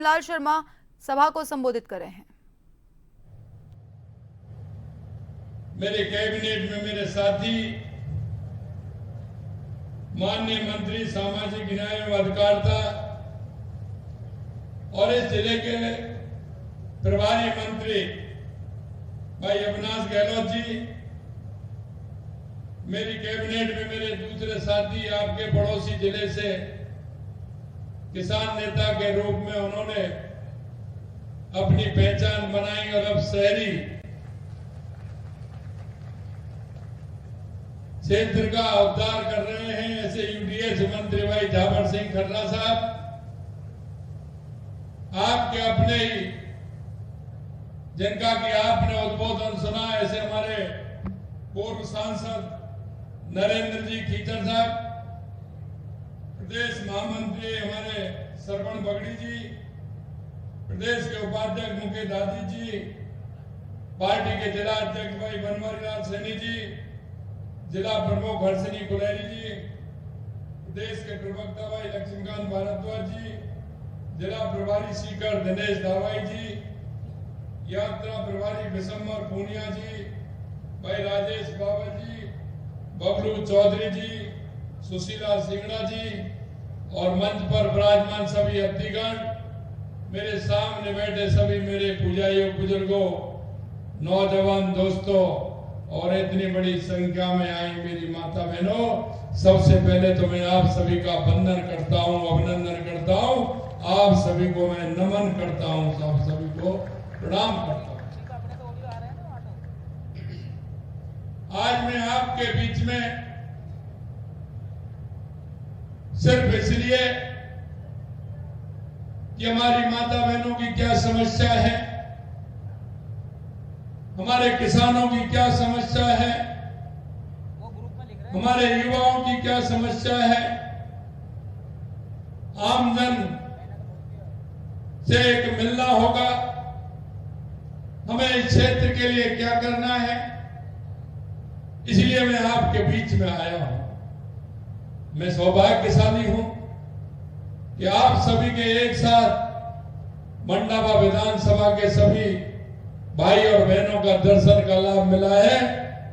लाल शर्मा सभा को संबोधित कर रहे हैं। मेरे कैबिनेट में मेरे साथी माननीय मंत्री सामाजिक न्याय एवं अधिकारिता और इस जिले के प्रभारी मंत्री भाई अविनाश गहलोत जी, मेरी कैबिनेट में मेरे दूसरे साथी आपके पड़ोसी जिले से किसान नेता के रूप में उन्होंने अपनी पहचान बनाई और अब शहरी क्षेत्र का अवतार कर रहे हैं। ऐसे यूडीएच मंत्री भाई झावर सिंह खन्ना साहब, आपके अपने ही जिनका कि आपने उद्बोधन सुना, ऐसे हमारे पूर्व सांसद नरेंद्र जी खीचर साहब, प्रदेश महामंत्री हमारे श्रवण बगड़ी जी, प्रदेश के उपाध्यक्ष मुकेश दादी जी, पार्टी के जिला अध्यक्ष भाई बनवारी लाल सैनी जी, जिला प्रमुख हर्षिनी कुलहरी जी, प्रदेश के प्रवक्ता भाई लक्ष्मीकांत भारद्वाज जी, जिला प्रभारी सीकर दिनेश दावाई जी, यात्रा प्रभारी विशंबर पूनिया जी, भाई राजेश बाबा जी, बबलू चौधरी जी, सुशीला सिंगड़ा जी और मंच पर विराजमान सभी अतिथिगण, मेरे सामने बैठे सभी मेरे पूजाइयों, बुजुर्गों, नौजवान दोस्तों और इतनी बड़ी संख्या में आई मेरी माता बहनों, सबसे पहले तो मैं आप सभी का वंदन करता हूं, अभिनंदन करता हूं, आप सभी को मैं नमन करता हूं, आप सभी को प्रणाम करता हूं। आज मैं आपके बीच में सिर्फ इसलिए कि हमारी माता बहनों की क्या समस्या है, हमारे किसानों की क्या समस्या है, हमारे युवाओं की क्या समस्या है, आमजन से एक मिलना होगा, हमें इस क्षेत्र के लिए क्या करना है, इसलिए मैं आपके बीच में आया हूं। मैं सौभाग्यशाली हूं कि आप सभी के एक साथ मंडावा विधानसभा के सभी भाई और बहनों का दर्शन का लाभ मिला है।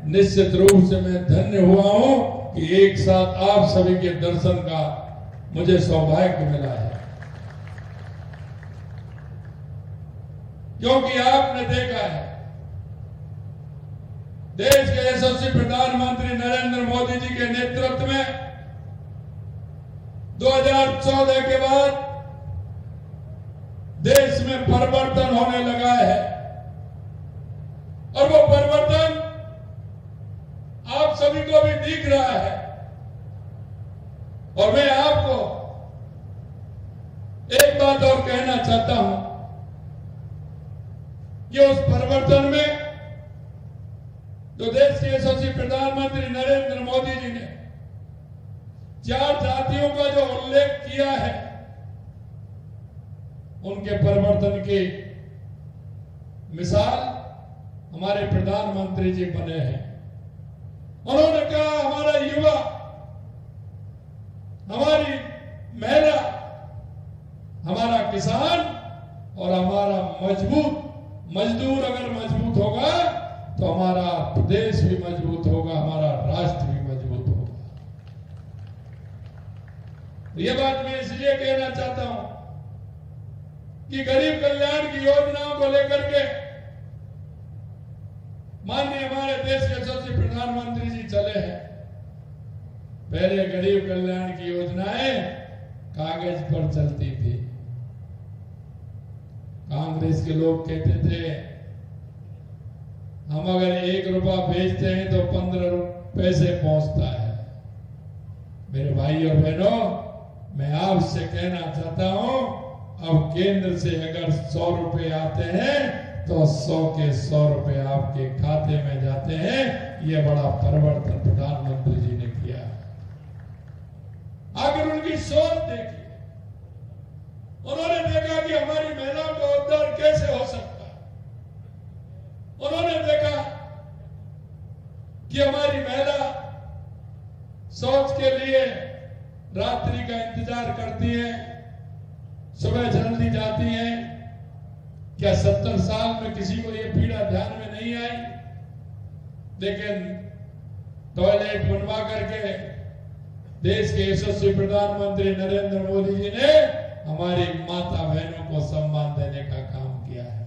निश्चित रूप से मैं धन्य हुआ हूं कि एक साथ आप सभी के दर्शन का मुझे सौभाग्य मिला है, क्योंकि आपने देखा है देश के यशस्वी प्रधानमंत्री नरेंद्र मोदी जी के नेतृत्व में 2014 के बाद देश में परिवर्तन होने लगा है और वो परिवर्तन आप सभी को भी दिख रहा है। और मैं आपको एक बात और कहना चाहता हूं कि उस परिवर्तन में जो देश के यशस्वी प्रधानमंत्री नरेंद्र मोदी जी ने 4 जातियों का जो उल्लेख किया है, उनके परिवर्तन की मिसाल हमारे प्रधानमंत्री जी बने हैं। उन्होंने कहा हमारा युवा, हमारी महिला, हमारा किसान और हमारा मजदूर अगर मजबूत होगा तो हमारा प्रदेश भी मजबूत होगा, हमारा राष्ट्र भी मजबूत होगा। ये बात मैं इसलिए कहना चाहता हूं कि गरीब कल्याण की योजनाओं को लेकर के माननीय हमारे देश के यशस्वी प्रधानमंत्री जी चले हैं। पहले गरीब कल्याण की योजनाएं कागज पर चलती थी। कांग्रेस के लोग कहते थे हम अगर 1 रुपया बेचते हैं तो 15 पैसे पहुंचता है। मेरे भाई और बहनों, मैं आपसे कहना चाहता हूं, अब केंद्र से अगर 100 रुपए आते हैं तो 100 के 100 रुपए आपके खाते में जाते हैं। ये बड़ा परिवर्तन प्रधानमंत्री जी ने किया है। अगर उनकी सोच देखिए, उन्होंने देखा कि हमारी महिलाओं का उद्धार कैसे हो सकता है। उन्होंने देखा कि हमारी महिला शौच के लिए रात्रि का इंतजार करती है, सुबह जल्दी बदलती जाती हैं। क्या 70 साल में किसी को ये पीड़ा ध्यान में नहीं आई? लेकिन टॉयलेट बनवा करके देश के यशस्वी प्रधानमंत्री नरेंद्र मोदी जी ने हमारी माता बहनों को सम्मान देने का काम किया है।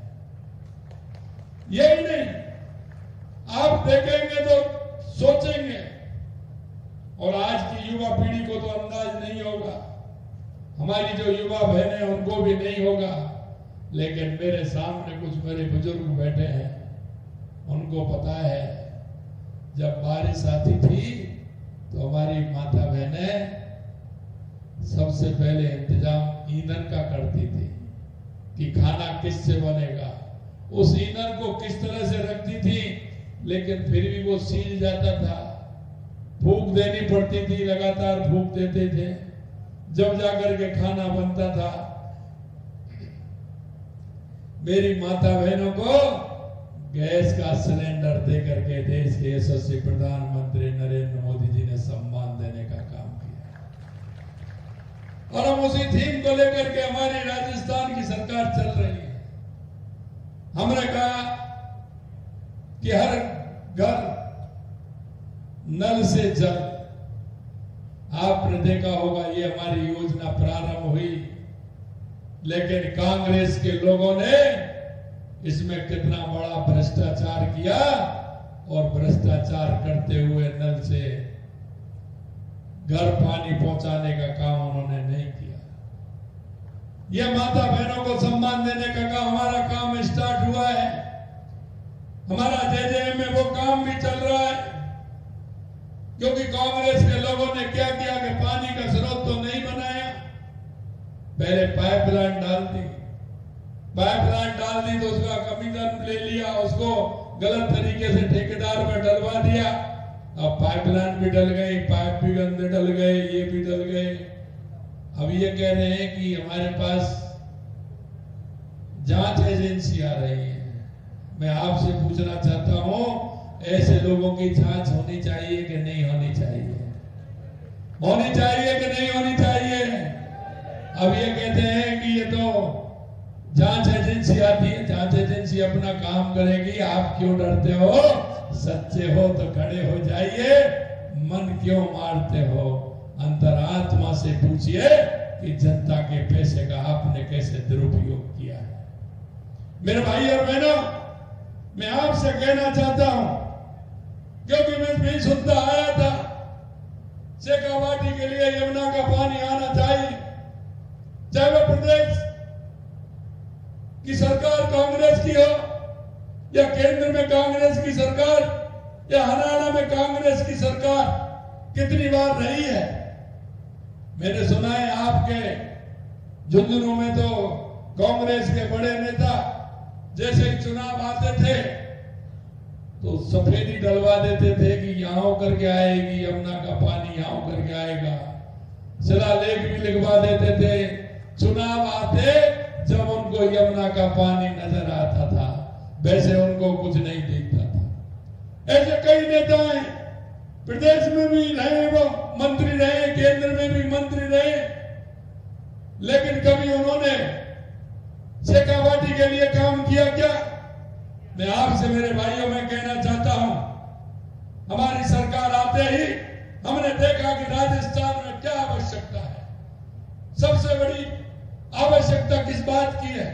यही नहीं, आप देखेंगे तो सोचेंगे, और आज की युवा पीढ़ी को तो अंदाज नहीं होगा, हमारी जो युवा बहनें उनको भी नहीं होगा, लेकिन मेरे सामने कुछ मेरे बुजुर्ग बैठे हैं, उनको पता है जब बारिश आती थी तो हमारी माता बहनें सबसे पहले इंतजाम ईंधन का करती थी कि खाना किससे बनेगा, उस ईंधन को किस तरह से रखती थी, लेकिन फिर भी वो सीज जाता था, फूंक देनी पड़ती थी, लगातार फूंक देते थे, जब जाकर के खाना बनता था। मेरी माता बहनों को गैस का सिलेंडर दे करके देश के यशस्वी प्रधानमंत्री नरेंद्र मोदी जी ने सम्मान देने का काम किया, और हम उसी थीम को लेकर के हमारी राजस्थान की सरकार चल रही है। हमने कहा कि हर घर नल से जल। आपने देखा होगा ये हमारी योजना प्रारंभ हुई, लेकिन कांग्रेस के लोगों ने इसमें कितना बड़ा भ्रष्टाचार किया, और भ्रष्टाचार करते हुए नल से घर पानी पहुंचाने का काम उन्होंने नहीं किया। यह माता बहनों को सम्मान देने का काम, हमारा काम स्टार्ट हुआ है। हमारा जेजेएम में वो काम भी चल रहा है, क्योंकि कांग्रेस के लोगों ने क्या किया कि पानी का स्रोत तो नहीं बनाया, पहले पाइपलाइन डाल दी तो उसका कमीशन ले लिया, उसको गलत तरीके से ठेकेदार पर डलवा दिया। अब पाइपलाइन भी डल गई, पाइप भी गंदे डल गए, ये भी डल गए। अब ये कह रहे हैं कि हमारे पास जांच एजेंसी आ रही है। मैं आपसे पूछना चाहता हूं, ऐसे लोगों की जांच होनी चाहिए कि नहीं होनी चाहिए? होनी चाहिए कि नहीं होनी चाहिए? अब ये कहते हैं कि ये तो जांच एजेंसी आती है, जांच एजेंसी अपना काम करेगी, आप क्यों डरते हो? सच्चे हो तो खड़े हो जाइए, मन क्यों मारते हो? अंतरात्मा से पूछिए कि जनता के पैसे का आपने कैसे दुरुपयोग किया है। मेरे भाई और बहनों, मैं आपसे कहना चाहता हूं, क्योंकि मैं नहीं सुनता आया था शेखावाटी के लिए यमुना का पानी आना चाहिए, चाहे वो प्रदेश की सरकार कांग्रेस की हो या केंद्र में कांग्रेस की सरकार या हरियाणा में कांग्रेस की सरकार कितनी बार रही है। मैंने सुना है आपके झुंझुनू में तो कांग्रेस के बड़े नेता जैसे ही चुनाव आते थे तो सफेदी डलवा देते थे कि यहां होकर के आएगी यमुना का पानी, यहां होकर के आएगा, शिलालेख भी लिखवा देते थे। चुनाव आते जब उनको यमुना का पानी नजर आता था, वैसे उनको कुछ नहीं दिखता था। ऐसे कई नेता हैं, प्रदेश में भी रहे, वो मंत्री रहे, केंद्र में भी मंत्री रहे, लेकिन कभी उन्होंने शेखावाटी के लिए काम किया क्या? मैं आपसे मेरे भाइयों में कहना चाहता हूं, हमारी सरकार आते ही हमने देखा कि राजस्थान में क्या आवश्यकता है। सबसे बड़ी आवश्यकता किस बात की है?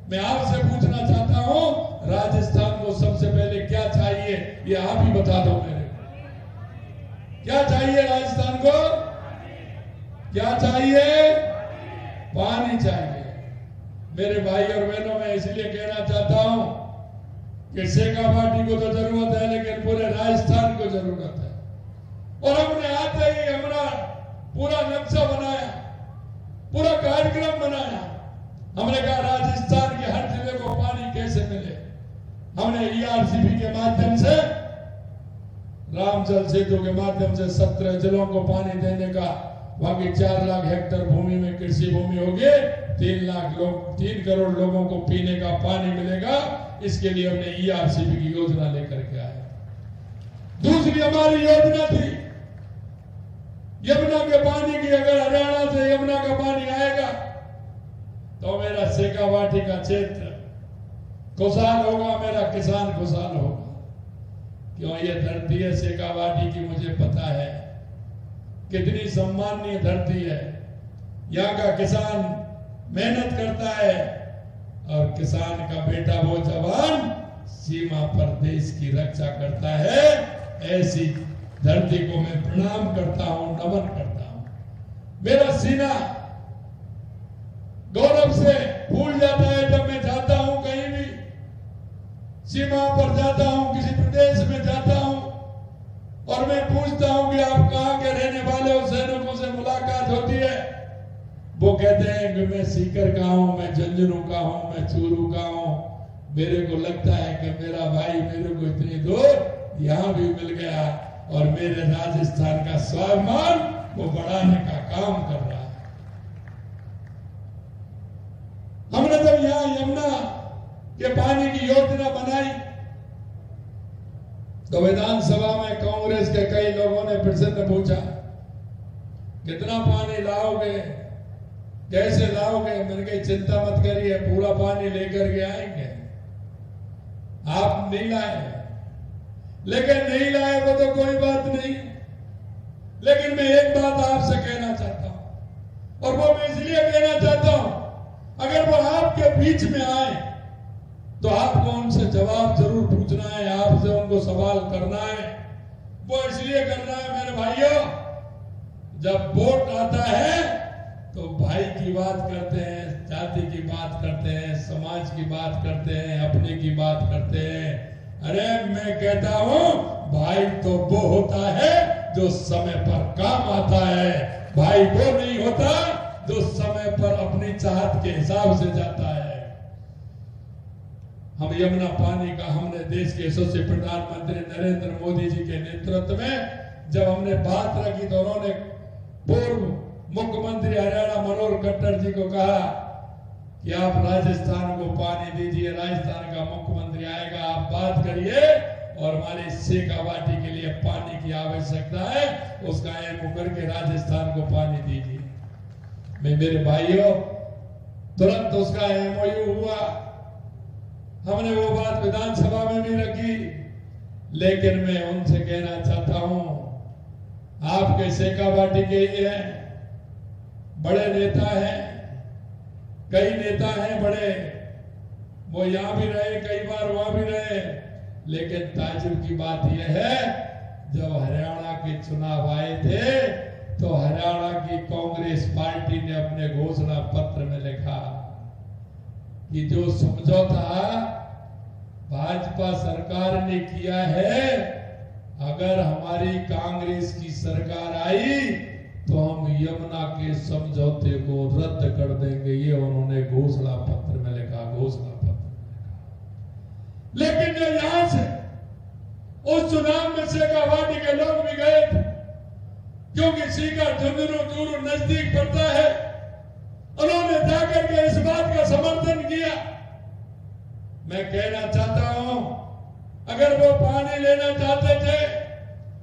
मैं आपसे पूछना चाहता हूं, राजस्थान को सबसे पहले क्या चाहिए, ये आप ही बता दो मेरे को। क्या चाहिए राजस्थान को? क्या चाहिए? पानी चाहिए। मेरे भाई और बहनों, मैं इसलिए कहना चाहता हूं कि शेखावाटी को तो जरूरत है, लेकिन पूरे राजस्थान को जरूरत है। और हमने आते ही हमारा पूरा नक्शा बनाया, पूरा कार्यक्रम बनाया। हमने कहा राजस्थान के हर जिले को पानी कैसे मिले। हमने ERCP के माध्यम से, रामजल सेतु के माध्यम से 17 जिलों को पानी देने का, बाकी 4 लाख हेक्टेयर भूमि में कृषि भूमि होगी, 3 करोड़ लोगों को पीने का पानी मिलेगा। इसके लिए हमने ERCP की योजना लेकर के आए। दूसरी हमारी योजना थी यमुना के पानी की, अगर हरियाणा से यमुना का पानी आएगा तो मेरा शेखावाटी का क्षेत्र खुशहाल होगा, मेरा किसान खुशहाल होगा। क्यों? ये धरती है शेखावाटी की, मुझे पता है कितनी सम्माननीय धरती है। यहाँ का किसान मेहनत करता है और किसान का बेटा वो जवान सीमा पर देश की रक्षा करता है। ऐसी धरती को मैं प्रणाम करता हूं, नमन करता हूं। मेरा सीना गौरव से फूल जाता है जब मैं जाता हूं, कहीं भी सीमा पर जाता हूं, किसी प्रदेश में जाता हूं और मैं पूछता हूं कि आप कहां के रहने वाले हो, सैनिकों से मुलाकात होती है। वो कहते हैं कि मैं सीकर का हूं, मैं झुंझुनू का हूं, मैं चूरू का हूं। मेरे को लगता है कि मेरा भाई मेरे को इतनी दूर यहां भी मिल गया और मेरे राजस्थान का स्वाभिमान वो बढ़ाने का काम कर रहा है। हमने जब यहां यमुना के पानी की योजना बनाई तो विधानसभा में कांग्रेस के कई लोगों ने फिर से पूछा कितना पानी लाओगे, कैसे लाओगे? मैंने कही चिंता मत करिए, पूरा पानी लेकर के आएंगे। आप नहीं लाए, लेकिन नहीं लाए वो तो कोई बात नहीं, लेकिन मैं एक बात आपसे कहना चाहता हूं और वो मैं इसलिए कहना चाहता हूं, अगर वो आपके बीच में आए तो आपको उनसे जवाब जरूर पूछना है, आपसे उनको सवाल करना है। वो इसलिए करना है मेरे भाइयों, जब वोट आता है तो भाई की बात करते हैं, जाति की बात करते हैं, समाज की बात करते हैं, अपने की बात करते हैं। अरे मैं कहता हूं भाई तो वो होता है जो समय पर काम आता है, भाई वो नहीं होता जो समय पर अपनी चाहत के हिसाब से जाता है। हम यमुना पानी का हमने देश के यशस्वी प्रधानमंत्री नरेंद्र मोदी जी के नेतृत्व में जब हमने बात रखी तो उन्होंने पूर्व मुख्यमंत्री हरियाणा मनोहर खट्टर जी को कहा कि आप राजस्थान को पानी दीजिए, राजस्थान का मुख्यमंत्री आएगा, आप बात करिए और हमारे शेखावाटी के लिए पानी की आवश्यकता है, उसका एमओयू करके राजस्थान को पानी दीजिए। मेरे भाइयों, तुरंत उसका एमओयू हुआ। हमने वो बात विधानसभा में भी रखी, लेकिन मैं उनसे कहना चाहता हूं, आपके शेखावाटी के ही हैं, बड़े नेता हैं, कई नेता हैं बड़े, वो यहां भी रहे, कई बार वहां भी रहे, लेकिन ताजुब की बात यह है जब हरियाणा के चुनाव आए थे तो हरियाणा की कांग्रेस पार्टी ने अपने घोषणा पत्र में लिखा कि जो समझौता भाजपा सरकार ने किया है, अगर हमारी कांग्रेस की सरकार आई तो हम यमुना के समझौते को रद्द कर देंगे। ये उन्होंने घोषणा पत्र में लिखा, घोषणा पत्र में लिखा। लेकिन जो यहां से उस चुनाव में शेखावाटी के लोग भी गए थे, क्योंकि सीकर झुंझुनू चूरू नजदीक पड़ता है, उन्होंने जाकर के इस बात का समर्थन किया। मैं कहना चाहता हूं, अगर वो पानी लेना चाहते थे,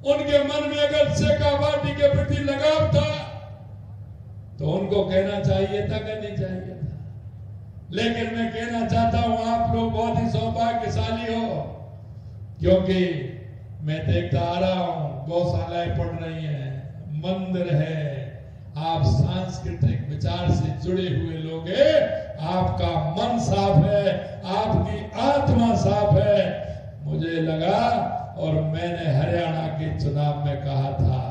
उनके मन में अगर शेखावाटी के प्रति लगाव था तो उनको कहना चाहिए था कि नहीं चाहिए था। लेकिन मैं कहना चाहता हूं, आप लोग बहुत ही सौभाग्यशाली हो, क्योंकि मैं देखता आ रहा हूं गौशालाएं पड़ रही हैं, मंदिर है, आप सांस्कृतिक विचार से जुड़े हुए लोग हैं, आपका मन साफ है, आपकी आत्मा साफ है। मुझे लगा और मैंने हरियाणा के चुनाव में कहा था,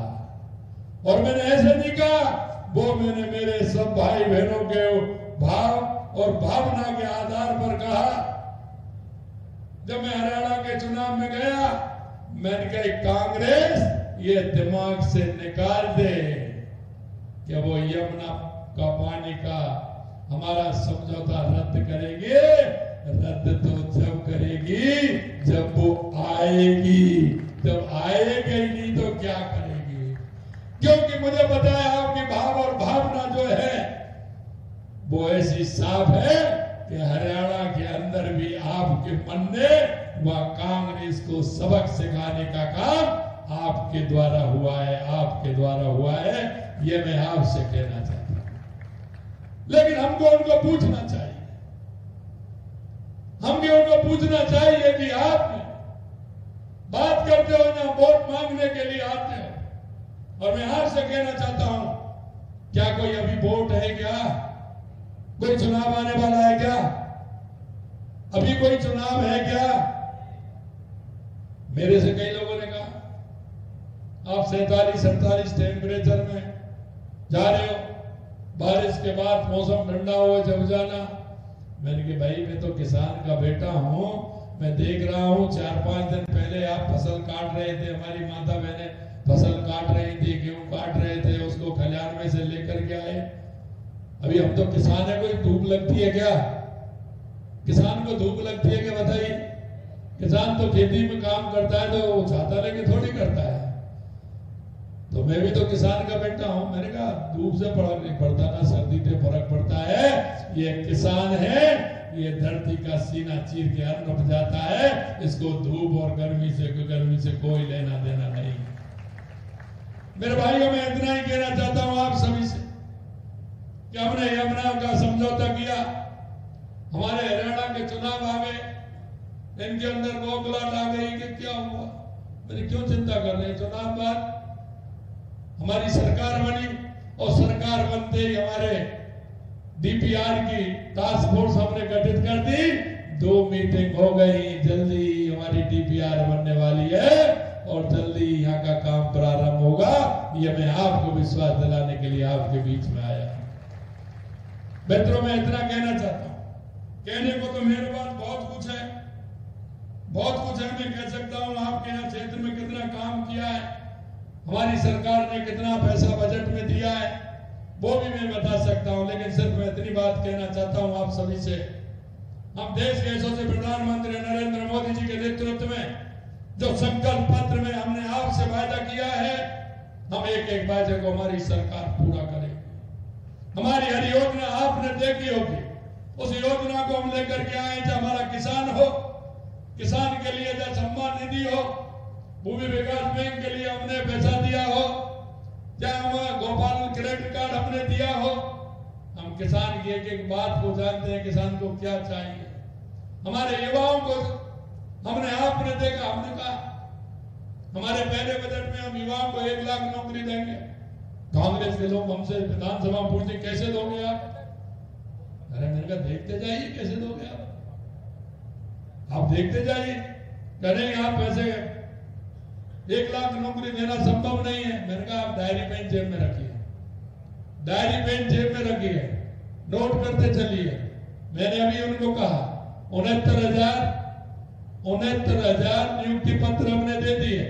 और मैंने ऐसे नहीं कहा, वो मैंने मेरे सब भाई बहनों के भाव और भावना के आधार पर कहा। जब मैं हरियाणा के चुनाव में गया, मैंने कहा कांग्रेस ये दिमाग से निकाल दे कि वो यमुना का पानी का हमारा समझौता रद्द करेंगे। रद्द तो जब करेगी जब वो आएगी, जब आएगी नहीं तो क्या करेगी? क्योंकि मुझे पता है आपकी भाव और भावना जो है वो ऐसी साफ है कि हरियाणा के अंदर भी आपके मन ने वह कांग्रेस को सबक सिखाने का काम आपके द्वारा हुआ है, आपके द्वारा हुआ है। ये मैं आपसे कहना चाहता हूं। लेकिन हमको उनको पूछना चाहिए, हमें उनको पूछना चाहिए कि आप बात करते हो ना, वोट मांगने के लिए आते हो। और मैं आपसे कहना चाहता हूं, क्या कोई अभी वोट है क्या? कोई चुनाव आने वाला है क्या? अभी कोई चुनाव है क्या? मेरे से कई लोगों ने कहा आप 47-48 टेम्परेचर में जा रहे हो, बारिश के बाद मौसम ठंडा हो जब जाना। मैंने कहा भाई मैं तो किसान का बेटा हूं, मैं देख रहा हूं 4-5 दिन पहले आप फसल काट रहे थे, हमारी माता बहनें फसल काट रही थी, गेहूं काट रहे थे, उसको खलिहान में से लेकर के आए। अभी हम तो किसान है, कोई धूप लगती है क्या? किसान को धूप लगती है क्या बताइए? किसान तो खेती में काम करता है तो वो छाता लेके थोड़ी करता है। तो मैं भी तो किसान का बेटा हूं। मैंने कहा धूप से फर्क नहीं पड़ता ना सर्दी से फर्क पड़ता है। ये किसान है, ये धरती का सीना चीर के अन्न उपजाता है, इसको धूप और गर्मी से कोई लेना देना नहीं। मेरे भाइयों मैं इतना ही कहना चाहता हूं आप सभी से कि हमने यमुना का समझौता किया, हमारे हरियाणा के चुनाव आ गए, इनके अंदर बौखलाहट आ गई कि क्या हुआ। मैंने क्यों चिंता कर रहे? चुनाव बाद हमारी सरकार बनी और सरकार बनते ही हमारे डीपीआर की टास्क फोर्स हमने गठित कर दी, 2 मीटिंग हो गई, जल्दी हमारी डीपीआर बनने वाली है और जल्दी यहाँ का काम प्रारंभ होगा। ये मैं आपको विश्वास दिलाने के लिए आपके बीच में आया। मित्रों मैं इतना कहना चाहता हूं, कहने को तो मेरे पास बहुत कुछ है, बहुत कुछ है। मैं कह सकता हूं आपके यहाँ क्षेत्र में कितना काम किया है, हमारी सरकार ने कितना पैसा बजट में दिया है, वो भी मैं बता सकता हूं। लेकिन सिर्फ मैं इतनी बात कहना चाहता हूं आप सभी से, हम देश के यशस्वी प्रधानमंत्री नरेंद्र मोदी जी के नेतृत्व में जो संकल्प पत्र में हमने आपसे वायदा किया है, हम एक एक वायदे को हमारी सरकार पूरा करेगी। हमारी हर योजना आपने देखी होगी, उस योजना को हम लेकर के आए, चाहे हमारा किसान हो, किसान के लिए जो सम्मान निधि हो, भूमि विकास बैंक के लिए हमने पैसा दिया हो, चाहे हमारा गोपाल क्रेडिट कार्ड हमने दिया हो। हम किसान की एक एक बात को जानते हैं, किसान को क्या चाहिए। हमारे युवाओं को हमने आपने देखा, हमने कहा हमारे पहले बजट में हम युवाओं को 1 लाख नौकरी देंगे। कांग्रेस के लोग हमसे विधानसभा में पूछते कैसे दोगे आप? अरे मैंने कहा देखते जाइए कैसे दोगे आप देखते जाइए। करेंगे आप पैसे 1 लाख नौकरी देना संभव नहीं है। मैंने कहा आप डायरी पेन जेब में रखिए, डायरी पेन जेब में रखिए, नोट करते चलिए। मैंने अभी उनको कहा 69,000 नियुक्ति पत्र हमने दे दिए।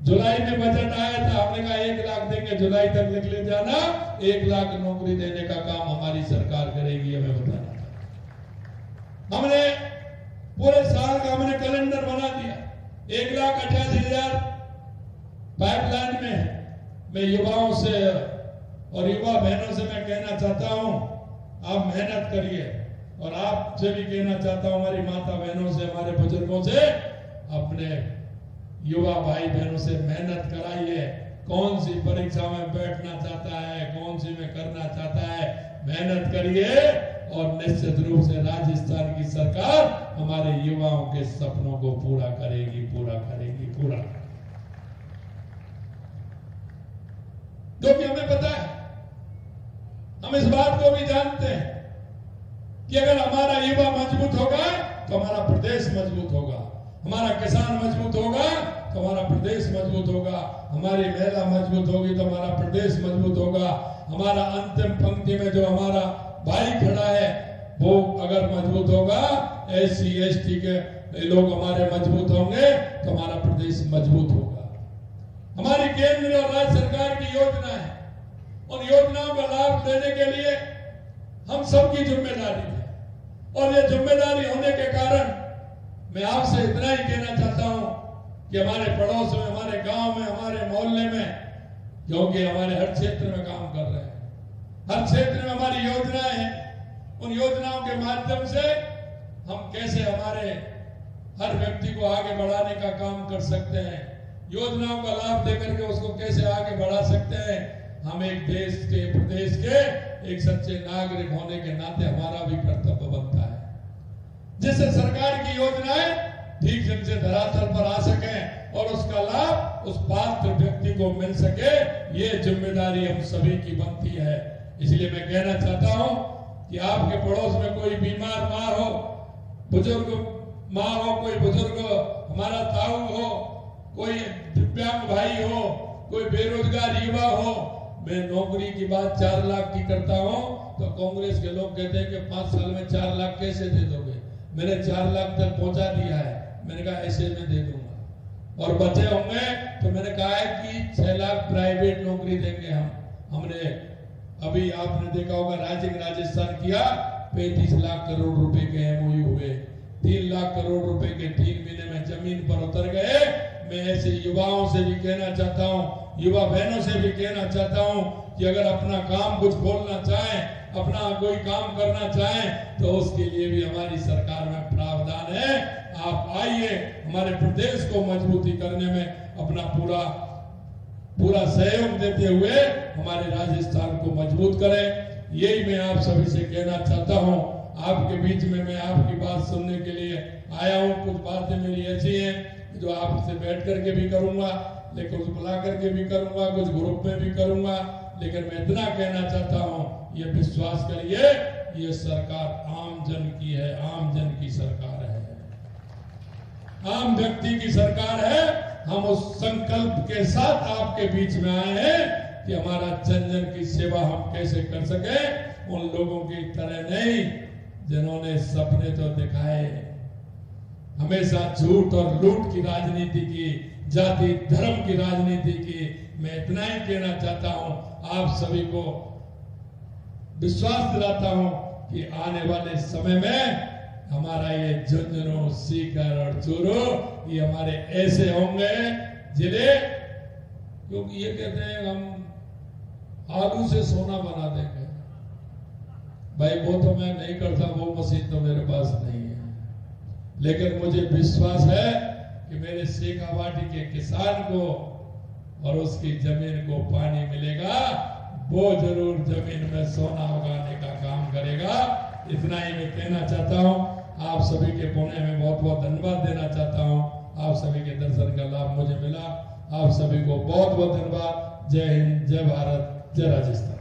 जुलाई में बजट आया था, हमने कहा 1 लाख देंगे, जुलाई तक लिख ले जाना, 1 लाख नौकरी देने का काम हमारी सरकार करेगी, हमें बताना था। हमने पूरे साल का हमने कैलेंडर बना दिया। 1,88,000 पाइपलाइन में है। मैं युवाओं से और युवा बहनों से मैं कहना चाहता हूं आप मेहनत करिए, और आपसे भी कहना चाहता हूं हमारी माता बहनों से, हमारे बुजुर्गों से, अपने युवा भाई बहनों से मेहनत कराइए। कौन सी परीक्षा में बैठना चाहता है, कौन सी में करना चाहता है, मेहनत करिए और निश्चित रूप से राजस्थान की सरकार हमारे युवाओं के सपनों को पूरा करेगी, पूरा करेगी, पूरा। क्योंकि हमें पता है, हम इस बात को भी जानते हैं कि अगर हमारा युवा मजबूत होगा तो हमारा प्रदेश मजबूत होगा, हमारा किसान मजबूत होगा तो हमारा प्रदेश मजबूत होगा, हमारी महिला मजबूत होगी तो हमारा प्रदेश मजबूत होगा, हमारा अंतिम पंक्ति में जो हमारा भाई खड़ा है वो अगर मजबूत होगा, SC ST के लोग हमारे मजबूत होंगे तो हमारा प्रदेश मजबूत होगा। हमारी केंद्र और राज्य सरकार की योजना है, उन योजनाओं का लाभ देने के लिए हम सबकी जिम्मेदारी है। और ये जिम्मेदारी होने के कारण मैं आपसे इतना ही कहना चाहता हूं कि हमारे पड़ोस में, हमारे गांव में, हमारे मोहल्ले में, क्योंकि हमारे हर क्षेत्र में काम कर रहे हैं, हर क्षेत्र में हमारी योजनाएं हैं, उन योजनाओं के माध्यम से हम कैसे हमारे हर व्यक्ति को आगे बढ़ाने का काम कर सकते हैं, योजनाओं का लाभ देकर के उसको कैसे आगे बढ़ा सकते हैं, हम एक देश के प्रदेश के एक सच्चे नागरिक होने के नाते हमारा भी कर्तव्य बनता है, जिससे सरकार की योजनाएं ठीक ढंग से धरातल पर आ सके और उसका लाभ उस पात्र व्यक्ति को मिल सके, ये जिम्मेदारी हम सभी की बनती है। इसलिए मैं कहना चाहता हूं कि आपके पड़ोस में कोई बीमार माँ हो, बुजुर्ग माँ हो, कोई बुजुर्ग हमारा ताऊ हो, कोई दिव्यांग भाई हो, कोई बेरोजगार युवा हो, मैं नौकरी की बात 4 लाख की करता हूं तो कांग्रेस के लोग कहते हैं कि 5 साल में 4 लाख कैसे दे दोगे? मैंने 4 लाख तक पहुंचा दिया है। मैंने कहा ऐसे में दे दूंगा और बचे होंगे तो मैंने कहा है कि 6 लाख प्राइवेट नौकरी देंगे हमने अभी आपने देखा होगा राजस्थान किया, 35 लाख करोड़ रुपए के एमओयू हुए, 3 लाख करोड़ रुपए के 3 महीने में जमीन पर उतर गए। मैं ऐसे युवाओं से भी कहना चाहता हूं, युवा बहनों से भी कहना चाहता हूं कि अगर अपना काम कुछ खोलना चाहें, अपना कोई काम करना चाहें तो उसके लिए भी हमारी सरकार में प्रावधान है। आप आइए, हमारे प्रदेश को मजबूती करने में अपना पूरा सहयोग देते हुए हमारे राजस्थान को मजबूत करें। यही मैं आप सभी से कहना चाहता हूं। आपके बीच में मैं आपकी बात सुनने के लिए आया हूं। कुछ बातें मेरी ऐसी हैं जो आपसे बैठ करके भी करूंगा, लेकिन कुछ बुला करके भी करूंगा, कुछ ग्रुप में भी करूंगा। लेकिन मैं इतना कहना चाहता हूं, ये विश्वास करिए, ये सरकार आम जन की है, आम जन की सरकार है, आम व्यक्ति की सरकार है। हम उस संकल्प के साथ आपके बीच में आए हैं कि हमारा जन जन की सेवा हम कैसे कर सके, उन लोगों की तरह नहीं जिन्होंने सपने तो दिखाए, हमेशा झूठ और लूट की राजनीति की, जाति धर्म की राजनीति की। मैं इतना ही कहना चाहता हूं, आप सभी को विश्वास दिलाता हूं कि आने वाले समय में हमारा ये झुंझुनू, सीकर और चूरू ये हमारे ऐसे होंगे जिले, क्योंकि ये कहते हैं हम आलू से सोना बना देंगे। भाई वो तो मैं नहीं करता, वो मशीन तो मेरे पास नहीं है, लेकिन मुझे विश्वास है कि मेरे शेखावाटी के किसान को और उसकी जमीन को पानी मिलेगा, वो जरूर जमीन में सोना उगाने का काम करेगा। इतना ही मैं कहना चाहता हूं। आप सभी के पुणे में बहुत बहुत धन्यवाद देना चाहता हूं। आप सभी के दर्शन का लाभ मुझे मिला। आप सभी को बहुत बहुत धन्यवाद। जय हिंद, जय भारत, जय राजस्थान।